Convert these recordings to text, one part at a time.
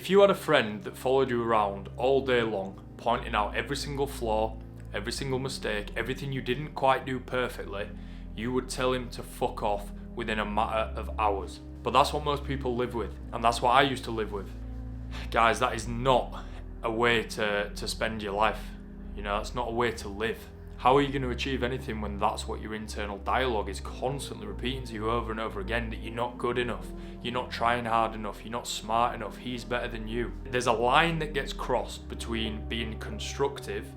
If you had a friend that followed you around all day long, pointing out every single flaw, every single mistake, everything you didn't quite do perfectly, you would tell him to fuck off within a matter of hours. But that's what most people live with, and that's what I used to live with. Guys, that is not a way to spend your life. You know, that's not a way to live. How are you going to achieve anything when that's what your internal dialogue is constantly repeating to you over and over again, that you're not good enough, you're not trying hard enough, you're not smart enough, he's better than you. There's a line that gets crossed between being constructive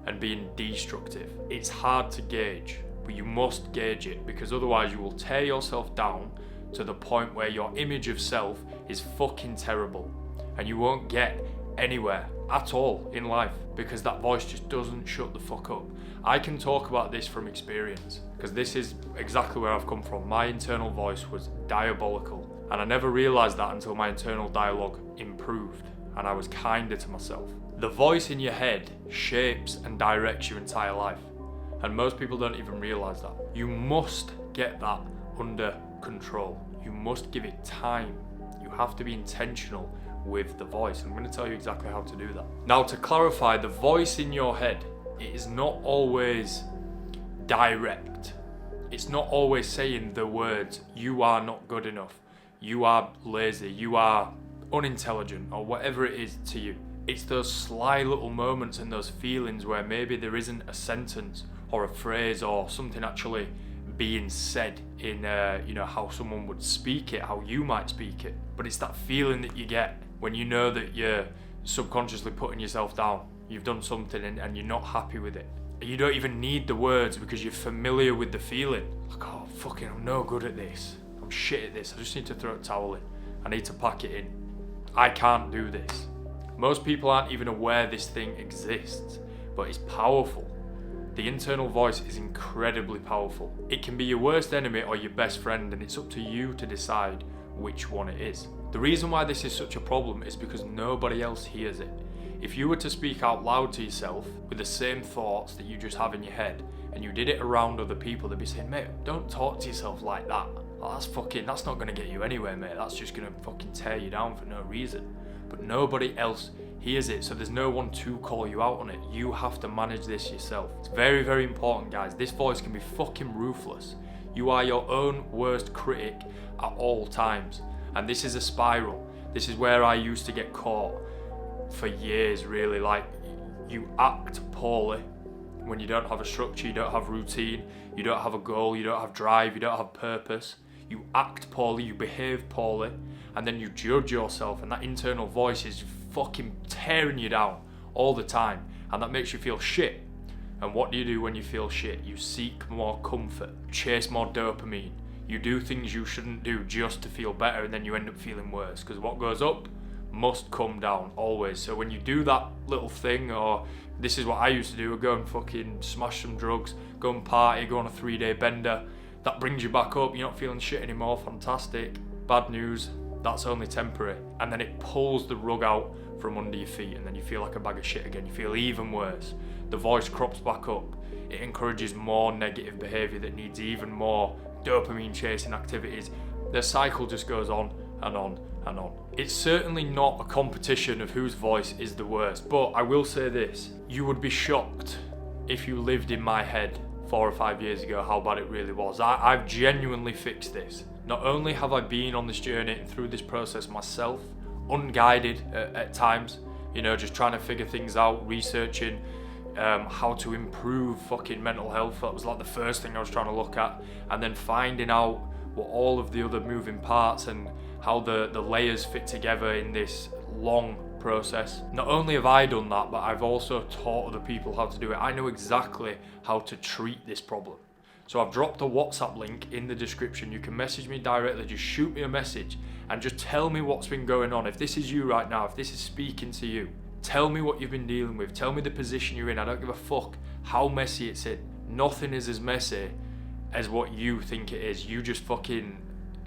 and being destructive. It's hard to gauge, but you must gauge it, because otherwise you will tear yourself down to the point where your image of self is fucking terrible and you won't get anywhere at all in life because that voice just doesn't shut the fuck up. I can talk about this from experience because this is exactly where I've come from. My internal voice was diabolical, and I never realised that until my internal dialogue improved and I was kinder to myself. The voice in your head shapes and directs your entire life, and most people don't even realise that. You must get that under control. You must give it time. You have to be intentional with the voice. I'm going to tell you exactly how to do that. Now, to clarify, the voice in your head, it is not always direct. It's not always saying the words, you are not good enough, you are lazy, you are unintelligent, or whatever it is to you. It's those sly little moments and those feelings where maybe there isn't a sentence or a phrase or something actually being said in how someone would speak it, how you might speak it, but it's that feeling that you get when you know that you're subconsciously putting yourself down. You've done something and you're not happy with it. You don't even need the words because you're familiar with the feeling. Like, oh fucking, I'm no good at this, I'm shit at this, I just need to throw a towel in, I need to pack it in, I can't do this. Most people aren't even aware this thing exists, but it's powerful. The internal voice is incredibly powerful. It can be your worst enemy or your best friend, and it's up to you to decide which one it is. The reason why this is such a problem is because nobody else hears it. If you were to speak out loud to yourself with the same thoughts that you just have in your head, and you did it around other people, they'd be saying, mate, don't talk to yourself like that. Oh, that's not going to get you anywhere, mate. That's just going to fucking tear you down for no reason. But nobody else hears it, so there's no one to call you out on it. You have to manage this yourself. It's very, very important, guys. This voice can be fucking ruthless. You are your own worst critic at all times. And this is a spiral. This is where I used to get caught for years, really. Like, you act poorly when you don't have a structure, you don't have routine, you don't have a goal, you don't have drive, you don't have purpose. You act poorly, you behave poorly, and then you judge yourself, and that internal voice is fucking tearing you down all the time, and that makes you feel shit. And what do you do when you feel shit? You seek more comfort, chase more dopamine. You do things you shouldn't do just to feel better, and then you end up feeling worse, because what goes up must come down, always. So when you do that little thing, or this is what I used to do, go and fucking smash some drugs, go and party, go on a 3-day bender, that brings you back up, you're not feeling shit anymore, fantastic. Bad news, that's only temporary. And then it pulls the rug out from under your feet, and then you feel like a bag of shit again, you feel even worse. The voice crops back up, it encourages more negative behaviour that needs even more dopamine chasing activities. The cycle just goes on and on and on. It's certainly not a competition of whose voice is the worst, but I will say this, you would be shocked if you lived in my head 4 or 5 years ago how bad it really was. I've genuinely fixed this. Not only have I been on this journey and through this process myself, unguided at times, just trying to figure things out, researching how to improve fucking mental health. That was like the first thing I was trying to look at, and then finding out what all of the other moving parts and how the layers fit together in this long process. Not only have I done that, but I've also taught other people how to do it. I know exactly how to treat this problem. So I've dropped a WhatsApp link in the description. You can message me directly, just shoot me a message and just tell me what's been going on. If this is you right now, if this is speaking to you, tell me what you've been dealing with. Tell me the position you're in. I don't give a fuck how messy it's in. Nothing is as messy as what you think it is. You just fucking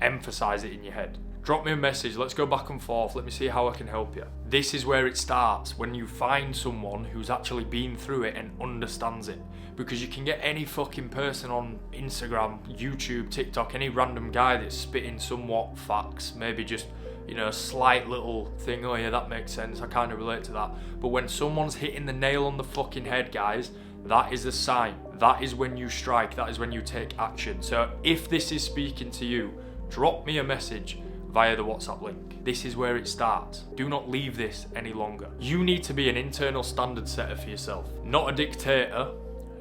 emphasize it in your head. Drop me a message, let's go back and forth, let me see how I can help you. This is where it starts, when you find someone who's actually been through it and understands it. Because you can get any fucking person on Instagram, YouTube, TikTok, any random guy that's spitting somewhat facts, maybe just slight little thing, oh yeah, that makes sense, I kind of relate to that. But when someone's hitting the nail on the fucking head, guys, that is a sign. That is when you strike. That is when you take action. So if this is speaking to you, drop me a message via the WhatsApp link. This is where it starts. Do not leave this any longer. You need to be an internal standard setter for yourself. Not a dictator,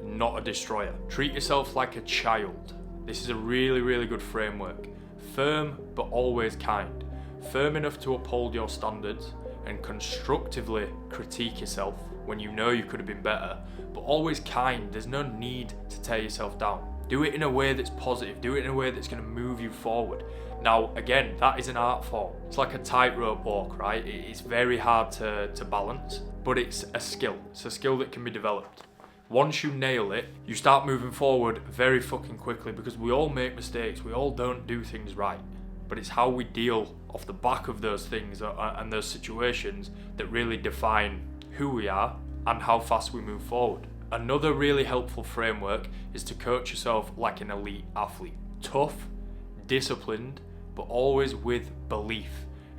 not a destroyer. Treat yourself like a child. This is a really, really good framework. Firm, but always kind. Firm enough to uphold your standards and constructively critique yourself when you know you could have been better, but always kind. There's no need to tear yourself down. Do it in a way that's positive. Do it in a way that's going to move you forward. Now, again, that is an art form. It's like a tightrope walk, right? It's very hard to balance, but it's a skill. It's a skill that can be developed. Once you nail it, you start moving forward very fucking quickly, because we all make mistakes. We all don't do things right. But it's how we deal off the back of those things and those situations that really define who we are and how fast we move forward. Another really helpful framework is to coach yourself like an elite athlete. Tough, disciplined, but always with belief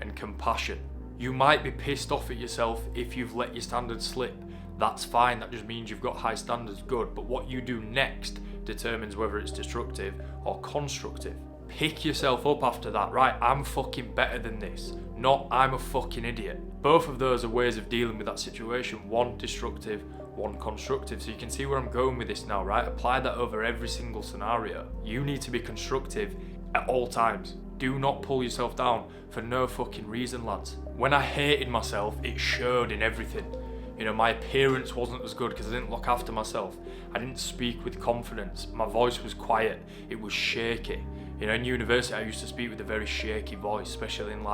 and compassion. You might be pissed off at yourself if you've let your standards slip. That's fine, that just means you've got high standards, good. But what you do next determines whether it's destructive or constructive. Pick yourself up after that, right? I'm fucking better than this. Not, I'm a fucking idiot. Both of those are ways of dealing with that situation. One destructive, one constructive. So you can see where I'm going with this now, right? Apply that over every single scenario. You need to be constructive at all times. Do not pull yourself down for no fucking reason, lads. When I hated myself, it showed in everything. My appearance wasn't as good because I didn't look after myself. I didn't speak with confidence. My voice was quiet. It was shaky. In university, I used to speak with a very shaky voice, especially in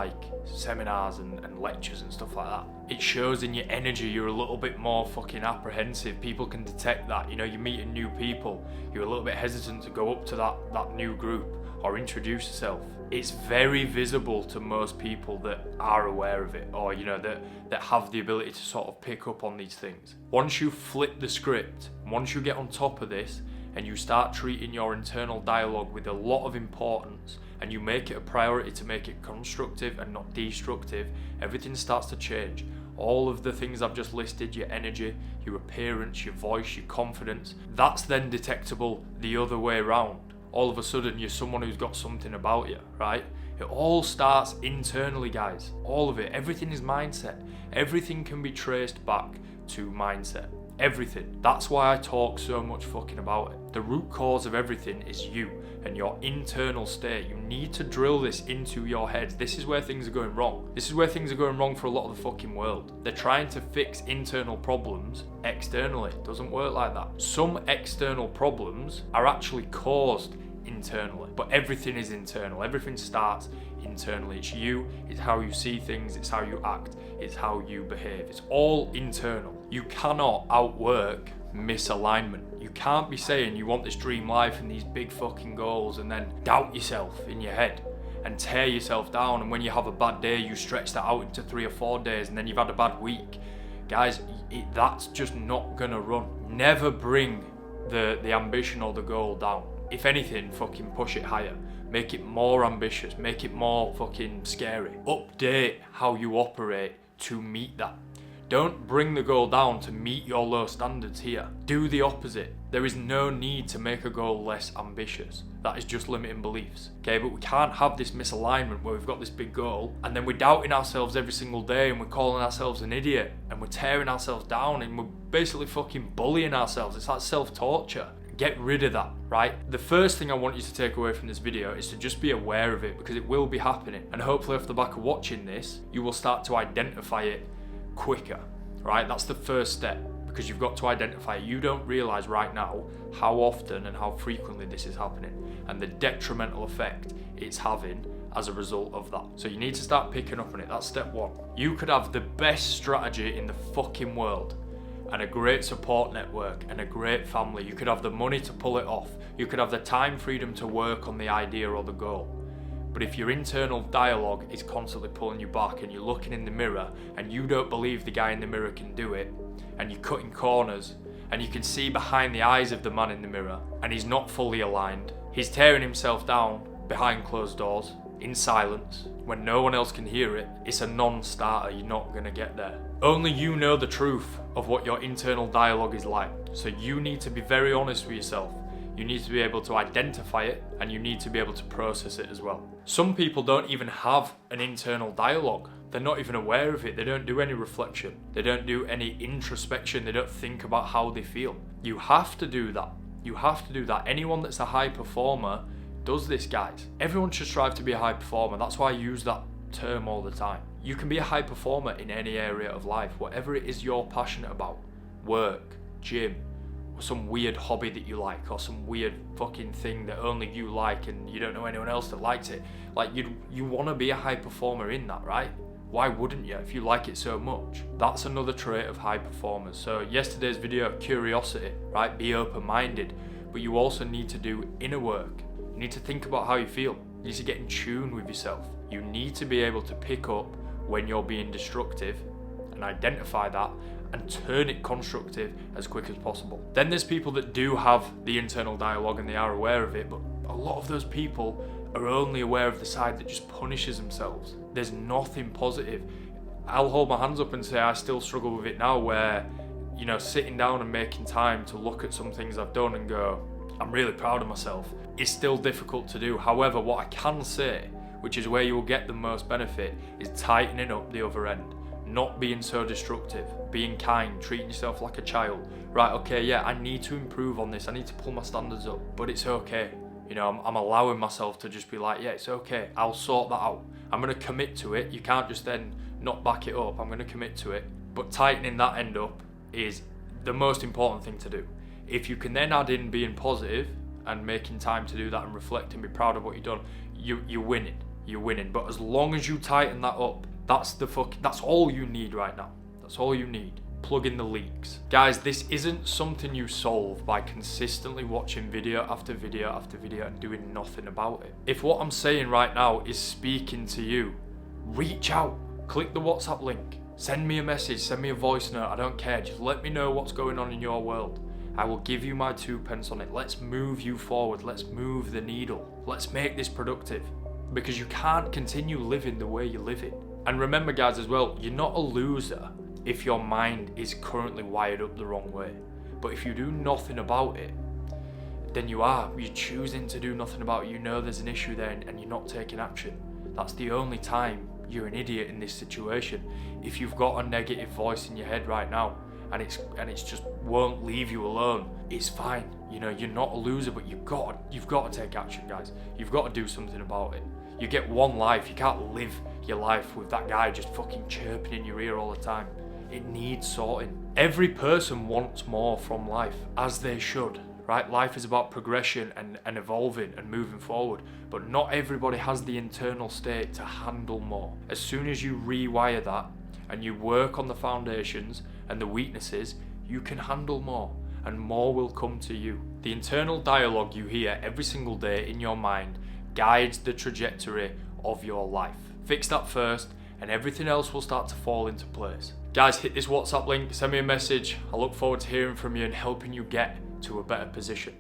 seminars and lectures and stuff like that. It shows in your energy. You're a little bit more fucking apprehensive. People can detect that. You're meeting new people. You're a little bit hesitant to go up to that new group or introduce yourself. It's very visible to most people that are aware of it, or that have the ability to sort of pick up on these things. Once you flip the script, once you get on top of this, and you start treating your internal dialogue with a lot of importance, and you make it a priority to make it constructive and not destructive, everything starts to change. All of the things I've just listed, your energy, your appearance, your voice, your confidence, that's then detectable the other way around. All of a sudden, you're someone who's got something about you, right? It all starts internally, guys. All of it. Everything is mindset. Everything can be traced back to mindset. Everything. That's why I talk so much fucking about it. The root cause of everything is you and your internal state. You need to drill this into your head. This is where things are going wrong. This is where things are going wrong for a lot of the fucking world. They're trying to fix internal problems externally. It doesn't work like that. Some external problems are actually caused internally, but everything is internal. Everything starts internally. It's you, it's how you see things, it's how you act, it's how you behave. It's all internal. You cannot outwork misalignment. You can't be saying you want this dream life and these big fucking goals and then doubt yourself in your head and tear yourself down, and when you have a bad day you stretch that out into 3 or 4 days, and then you've had a bad week. Guys, that's just not gonna run. Never bring the ambition or the goal down. If anything, fucking push it higher. Make it more ambitious. Make it more fucking scary. Update how you operate to meet that. Don't bring the goal down to meet your low standards here. Do the opposite. There is no need to make a goal less ambitious. That is just limiting beliefs. Okay, but we can't have this misalignment where we've got this big goal and then we're doubting ourselves every single day and we're calling ourselves an idiot and we're tearing ourselves down and we're basically fucking bullying ourselves. It's like self-torture. Get rid of that, right? The first thing I want you to take away from this video is to just be aware of it, because it will be happening. And hopefully off the back of watching this, you will start to identify it quicker, right? That's the first step, because you've got to identify it. You don't realize right now how often and how frequently this is happening and the detrimental effect it's having as a result of that. So you need to start picking up on it. That's step one. You could have the best strategy in the fucking world and a great support network and a great family. You could have the money to pull it off. You could have the time freedom to work on the idea or the goal. But if your internal dialogue is constantly pulling you back and you're looking in the mirror and you don't believe the guy in the mirror can do it, and you're cutting corners and you can see behind the eyes of the man in the mirror and he's not fully aligned, he's tearing himself down behind closed doors, in silence, when no one else can hear it, it's a non-starter. You're not gonna get there. Only you know the truth of what your internal dialogue is like. So you need to be very honest with yourself. You need to be able to identify it, and you need to be able to process it as well. Some people don't even have an internal dialogue. They're not even aware of it. They don't do any reflection. They don't do any introspection. They don't think about how they feel. You have to do that. You have to do that. Anyone that's a high performer does this, guys. Everyone should strive to be a high performer. That's why I use that term all the time. You can be a high performer in any area of life, whatever it is you're passionate about. Work, gym, or some weird hobby that you like, or some weird fucking thing that only you like and you don't know anyone else that likes it. Like, you want to be a high performer in that, right? Why wouldn't you if you like it so much? That's another trait of high performers. So yesterday's video, curiosity, right? Be open-minded, but you also need to do inner work. You need to think about how you feel. You need to get in tune with yourself. You need to be able to pick up when you're being destructive and identify that and turn it constructive as quick as possible. Then there's people that do have the internal dialogue and they are aware of it, but a lot of those people are only aware of the side that just punishes themselves. There's nothing positive. I'll hold my hands up and say I still struggle with it now, where, you know, sitting down and making time to look at some things I've done and go, I'm really proud of myself, it's still difficult to do. However, what I can say, which is where you will get the most benefit, is tightening up the other end. Not being so destructive, being kind, treating yourself like a child. Right, okay, yeah, I need to improve on this, I need to pull my standards up, but it's okay. You know, I'm allowing myself to just be like, yeah, it's okay, I'll sort that out. I'm going to commit to it. You can't just then not back it up. I'm going to commit to it. But tightening that end up is the most important thing to do. If you can then add in being positive and making time to do that and reflect and be proud of what you've done, you're winning. You're winning. But as long as you tighten that up, that's all you need right now. That's all you need. Plug in the leaks. Guys, this isn't something you solve by consistently watching video after video after video and doing nothing about it. If what I'm saying right now is speaking to you, reach out, click the WhatsApp link, send me a message, send me a voice note, I don't care. Just let me know what's going on in your world. I will give you my 2 pence on it. Let's move you forward. Let's move the needle. Let's make this productive, because you can't continue living the way you're living. And remember, guys, as well, you're not a loser if your mind is currently wired up the wrong way. But if you do nothing about it, then you're choosing to do nothing about it. You know there's an issue there and you're not taking action. That's the only time you're an idiot in this situation. If you've got a negative voice in your head right now and it's just won't leave you alone, it's fine. You know, you're not a loser, but you've got to take action, guys. You've got to do something about it. You get one life. You can't live your life with that guy just fucking chirping in your ear all the time. It needs sorting. Every person wants more from life, as they should, right? Life is about progression and evolving and moving forward, but not everybody has the internal state to handle more. As soon as you rewire that and you work on the foundations and the weaknesses, you can handle more, and more will come to you. The internal dialogue you hear every single day in your mind guides the trajectory of your life. Fix that first, and everything else will start to fall into place. Guys, hit this WhatsApp link, send me a message. I look forward to hearing from you and helping you get to a better position.